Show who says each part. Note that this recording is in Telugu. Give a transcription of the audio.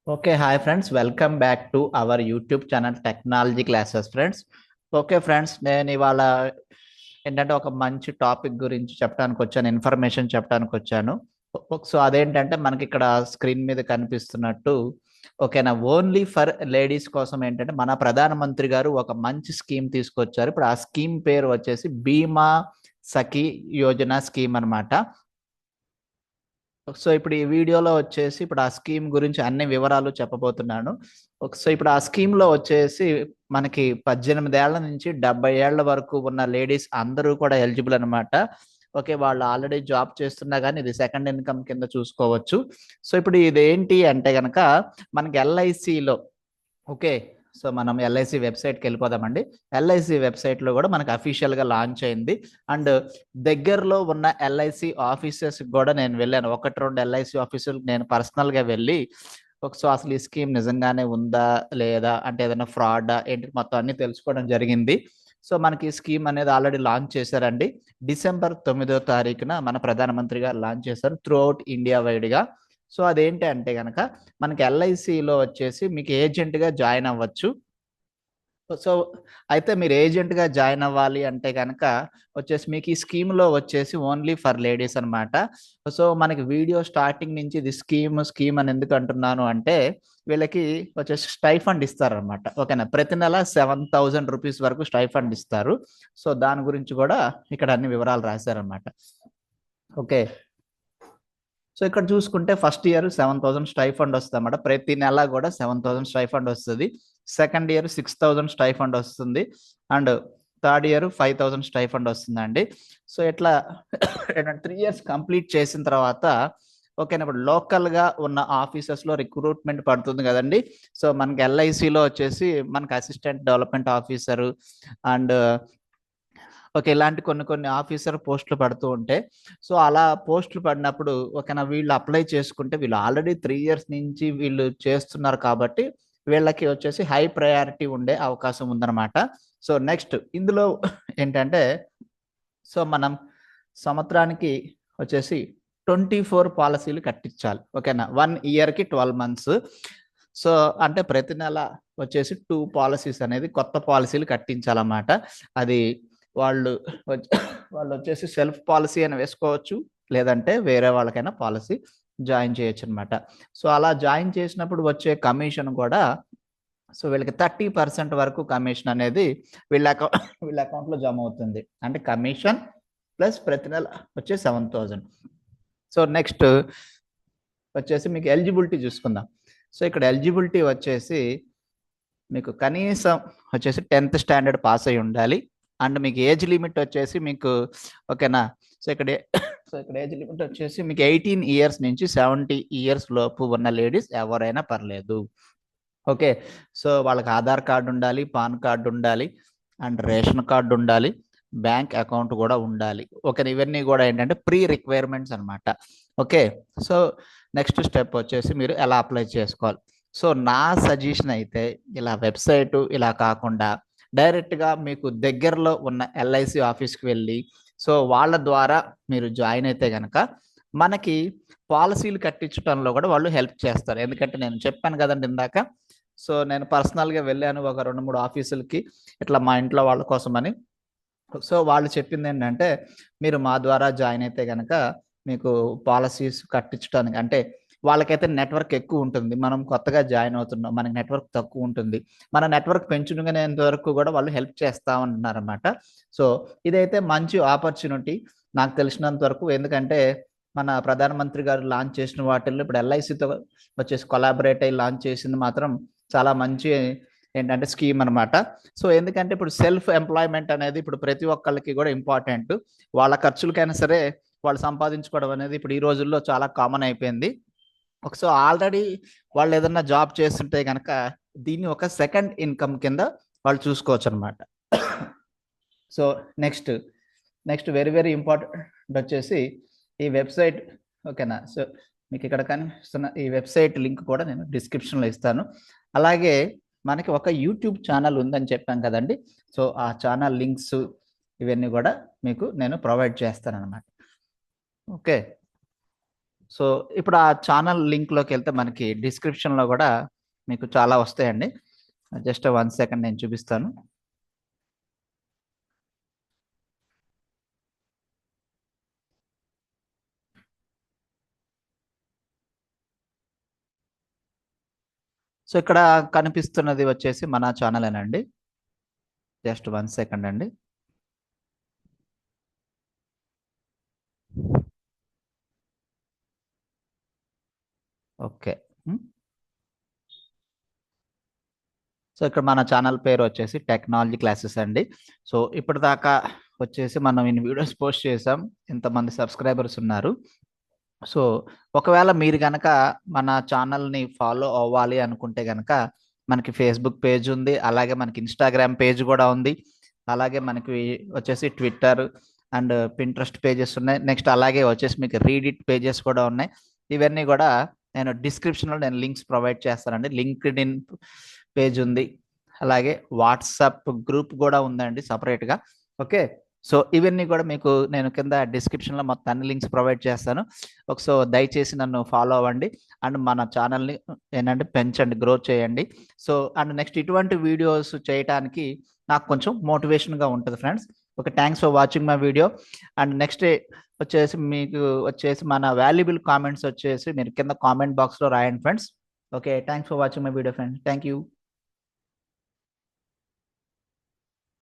Speaker 1: Okay, hi friends, welcome back to our YouTube channel Technology Classes friends. Okay friends, నేను ఇవాళ ఏంటంటే ఒక మంచి టాపిక్ గురించి చెప్పడానికి వచ్చాను, ఇన్ఫర్మేషన్ చెప్పడానికి వచ్చాను. సో అదేంటంటే మనకి ఇక్కడ స్క్రీన్ మీద కనిపిస్తున్నట్టు ఓకేనా, ఓన్లీ ఫర్ లేడీస్ కోసం ఏంటంటే మన ప్రధానమంత్రి గారు ఒక మంచి స్కీమ్ తీసుకొచ్చారు. ఇప్పుడు ఆ స్కీమ్ పేరు వచ్చేసి బీమా సఖీ యోజన స్కీమ్ అన్నమాట. సో ఇప్పుడు ఈ వీడియోలో వచ్చేసి ఇప్పుడు ఆ స్కీమ్ గురించి అన్ని వివరాలు చెప్పబోతున్నాను. సో ఇప్పుడు ఆ స్కీమ్ లో వచ్చేసి మనకి 18 ఏళ్ల నుంచి 70 ఏళ్ల వరకు ఉన్న లేడీస్ అందరూ కూడా ఎలిజిబుల్ అన్నమాట. ఓకే, వాళ్ళు ఆల్రెడీ జాబ్ చేస్తున్నా కానీ ఇది సెకండ్ ఇన్కమ్ కింద చూసుకోవచ్చు. సో ఇప్పుడు ఇది ఏంటి అంటే గనక మనకి ఎల్ఐసిలో ఓకే, సో మనం ఎల్ఐసి వెబ్సైట్కి వెళ్ళిపోదామండి. ఎల్ఐసి వెబ్సైట్లో కూడా మనకు అఫీషియల్గా లాంచ్ అయింది. అండ్ దగ్గరలో ఉన్న ఎల్ఐసి ఆఫీసెస్ కూడా నేను వెళ్ళాను. ఒకటి రెండు ఎల్ఐసి ఆఫీసులకు నేను పర్సనల్గా వెళ్ళి సో అసలు ఈ స్కీమ్ నిజంగానే ఉందా లేదా, అంటే ఏదైనా ఫ్రాడా ఏంటి మొత్తం అన్ని తెలుసుకోవడం జరిగింది. సో మనకి ఈ స్కీమ్ అనేది ఆల్రెడీ లాంచ్ చేశారండి. డిసెంబర్ 9వ తారీఖున మన ప్రధానమంత్రి గారు లాంచ్ చేశారు త్రూ అవుట్ ఇండియా వైడ్గా. సో అదేంటి అంటే కనుక మనకి ఎల్ఐసిలో వచ్చేసి మీకు ఏజెంట్గా జాయిన్ అవ్వచ్చు. సో అయితే మీరు ఏజెంట్గా జాయిన్ అవ్వాలి అంటే కనుక వచ్చేసి మీకు ఈ స్కీమ్లో వచ్చేసి ఓన్లీ ఫర్ లేడీస్ అన్నమాట. సో మనకి వీడియో స్టార్టింగ్ నుంచి ఇది స్కీమ్ అని ఎందుకు అంటున్నాను అంటే వీళ్ళకి వచ్చేసి స్టైఫండ్ ఇస్తారనమాట. ఓకేనా, ప్రతి నెల 7,000 రూపీస్ వరకు స్టైఫండ్ ఇస్తారు. సో దాని గురించి కూడా ఇక్కడ అన్ని వివరాలు రాశారనమాట. ఓకే, సో ఇక్కడ చూసుకుంటే ఫస్ట్ ఇయర్ 7,000 స్టైఫండ్ వస్తుంది అన్నమాట. ప్రతి నెల కూడా 7,000 స్టైఫండ్ వస్తుంది. సెకండ్ ఇయర్ 6,000 స్టైఫండ్ వస్తుంది. అండ్ థర్డ్ ఇయర్ 5,000 స్టైఫండ్ వస్తుందండి. సో ఇట్లా 3 ఇయర్స్ కంప్లీట్ చేసిన తర్వాత ఓకేనా, ఇప్పుడు లోకల్గా ఉన్న ఆఫీసెస్లో రిక్రూట్మెంట్ పడుతుంది కదండి. సో మనకి ఎల్ఐసిలో వచ్చేసి మనకి assistant development officer and okay, ఇలాంటి కొన్ని కొన్ని ఆఫీసర్ పోస్టులు పడుతూ ఉంటే సో అలా పోస్టులు పడినప్పుడు ఓకేనా, వీళ్ళు అప్లై చేసుకుంటే వీళ్ళు ఆల్రెడీ 3 ఇయర్స్ నుంచి వీళ్ళు చేస్తున్నారు కాబట్టి వీళ్ళకి వచ్చేసి హై ప్రయారిటీ ఉండే అవకాశం ఉందన్నమాట. సో నెక్స్ట్ ఇందులో ఏంటంటే సో మనం సంవత్సరానికి వచ్చేసి 24 పాలసీలు కట్టించాలి. ఓకేనా, 1 ఇయర్కి 12 మంత్స్. సో అంటే ప్రతి నెల వచ్చేసి 2 పాలసీస్ అనేది కొత్త పాలసీలు కట్టించాలన్నమాట. అది వాళ్ళు వాళ్ళు వచ్చేసి సెల్ఫ్ పాలసీ అని వేసుకోవచ్చు, లేదంటే వేరే వాళ్ళకైనా పాలసీ జాయిన్ చేయొచ్చు అనమాట. సో అలా జాయిన్ చేసినప్పుడు వచ్చే కమిషన్ కూడా సో వీళ్ళకి 30% వరకు కమిషన్ అనేది వీళ్ళ అకౌంట్లో జమ అవుతుంది. అంటే కమిషన్ ప్లస్ ప్రతి నెల వచ్చే 7,000. సో నెక్స్ట్ వచ్చేసి మీకు ఎలిజిబిలిటీ చూసుకుందాం. సో ఇక్కడ ఎలిజిబిలిటీ వచ్చేసి మీకు కనీసం వచ్చేసి 10th స్టాండర్డ్ పాస్ అయి ఉండాలి. అండ్ మీకు ఏజ్ లిమిట్ వచ్చేసి మీకు ఓకేనా, సో ఇక్కడ ఏజ్ లిమిట్ వచ్చేసి మీకు 18 ఇయర్స్ నుంచి 70 ఇయర్స్ లోపు ఉన్న లేడీస్ ఎవరైనా పర్లేదు. ఓకే, సో వాళ్ళకి ఆధార్ కార్డు ఉండాలి, పాన్ కార్డు ఉండాలి, అండ్ రేషన్ కార్డు ఉండాలి, బ్యాంక్ అకౌంట్ కూడా ఉండాలి. ఓకే, ఇవన్నీ కూడా ఏంటంటే ప్రీ రిక్వైర్మెంట్స్ అనమాట. ఓకే, సో నెక్స్ట్ స్టెప్ వచ్చేసి మీరు ఎలా అప్లై చేసుకోవాలి. సో నా సజెషన్ అయితే ఇలా వెబ్సైట్ ఇలా కాకుండా డైరెక్ట్గా మీకు దగ్గరలో ఉన్న ఎల్ఐసి ఆఫీస్కి వెళ్ళి సో వాళ్ళ ద్వారా మీరు జాయిన్ అయితే కనుక మనకి పాలసీలు కట్టించడంలో కూడా వాళ్ళు హెల్ప్ చేస్తారు. ఎందుకంటే నేను చెప్పాను కదండి ఇందాక, సో నేను పర్సనల్గా వెళ్ళాను ఒక 2-3 ఆఫీసులకి ఇట్లా మా ఇంట్లో వాళ్ళ కోసమని. సో వాళ్ళు చెప్పింది ఏంటంటే మీరు మా ద్వారా జాయిన్ అయితే కనుక మీకు పాలసీస్ కట్టించడానికి అంటే వాళ్ళకైతే నెట్వర్క్ ఎక్కువ ఉంటుంది, మనం కొత్తగా జాయిన్ అవుతున్నాం, మనకి నెట్వర్క్ తక్కువ ఉంటుంది, మన నెట్వర్క్ పెంచుకునేంత వరకు కూడా వాళ్ళు హెల్ప్ చేస్తా ఉంటున్నారన్నమాట. సో ఇదైతే మంచి ఆపర్చునిటీ నాకు తెలిసినంత వరకు. ఎందుకంటే మన ప్రధానమంత్రి గారు లాంచ్ చేసిన వాటిల్లో ఇప్పుడు ఎల్ఐసితో వచ్చేసి కొలాబరేట్ అయ్యి లాంచ్ చేసింది మాత్రం చాలా మంచి ఏంటంటే స్కీమ్ అనమాట. సో ఎందుకంటే ఇప్పుడు సెల్ఫ్ ఎంప్లాయ్మెంట్ అనేది ఇప్పుడు ప్రతి ఒక్కళ్ళకి కూడా ఇంపార్టెంట్. వాళ్ళ ఖర్చులకైనా సరే వాళ్ళు సంపాదించుకోవడం అనేది ఇప్పుడు ఈ రోజుల్లో చాలా కామన్ అయిపోయింది. సో ఆల్రెడీ వాళ్ళు ఏదన్నా జాబ్ చేస్తుంటే కనుక దీన్ని ఒక సెకండ్ ఇన్కమ్ కింద వాళ్ళు చూసుకోవచ్చు అనమాట. So next very very important వచ్చేసి ఈ వెబ్సైట్. ఓకేనా, సో మీకు ఇక్కడ కనిపిస్తున్న ఈ వెబ్సైట్ లింక్ కూడా నేను డిస్క్రిప్షన్లో ఇస్తాను. అలాగే మనకి ఒక యూట్యూబ్ ఛానల్ ఉందని చెప్పాం కదండి, సో ఆ ఛానల్ లింక్స్ ఇవన్నీ కూడా మీకు నేను ప్రొవైడ్ చేస్తాను అనమాట. ఓకే, సో ఇప్పుడు ఆ ఛానల్ లింక్లోకి వెళ్తే మనకి డిస్క్రిప్షన్లో కూడా మీకు చాలా వస్తాయండి. జస్ట్ 1 సెకండ్ నేను చూపిస్తాను. సో ఇక్కడ కనిపిస్తున్నది వచ్చేసి మన ఛానలేనండి. జస్ట్ 1 సెకండ్ అండి. ఓకే. సో ఇక్కడ మన ఛానల్ పేరు వచ్చేసి టెక్నాలజీ క్లాసెస్ అండి. సో ఇప్పటిదాకా వచ్చేసి మనం ఇన్ని వీడియోస్ పోస్ట్ చేసాం. ఇంతమంది సబ్స్క్రైబర్స్ ఉన్నారు. సో ఒకవేళ మీరు కనుక మన ఛానల్ని ఫాలో అవ్వాలి అనుకుంటే కనుక మనకి ఫేస్బుక్ పేజ్ ఉంది, అలాగే మనకి ఇన్స్టాగ్రామ్ పేజ్ కూడా ఉంది, అలాగే మనకి వచ్చేసి ట్విట్టర్ అండ్ పింట్రెస్ట్ పేజెస్ ఉన్నాయి. నెక్స్ట్ అలాగే వచ్చేసి మీకు రీడిట్ పేజెస్ కూడా ఉన్నాయి. ఇవన్నీ కూడా నేను డిస్క్రిప్షన్లో నేను లింక్స్ ప్రొవైడ్ చేస్తానండి. లింక్డ్ ఇన్ పేజ్ ఉంది, అలాగే వాట్సాప్ గ్రూప్ కూడా ఉందండి సపరేట్గా. ఓకే. సో ఇవన్నీ కూడా మీకు నేను కింద డిస్క్రిప్షన్లో మొత్తం అన్ని లింక్స్ ప్రొవైడ్ చేస్తాను. సో దయచేసి నన్ను ఫాలో అవ్వండి అండ్ మన ఛానల్ని ఏంటంటే పెంచండి, గ్రో చేయండి. సో అండ్ నెక్స్ట్ ఇటువంటి వీడియోస్ చేయడానికి నాకు కొంచెం మోటివేషన్గా ఉంటుంది friends. Okay, thanks for watching my video. And next వచ్చేసి మీకు వచ్చేసి మన వాల్యుబుల్ కామెంట్స్ వచ్చేసి మీరు కింద కామెంట్ బాక్స్లో రాయండి friends. Okay, thanks for watching my video friends. Thank you.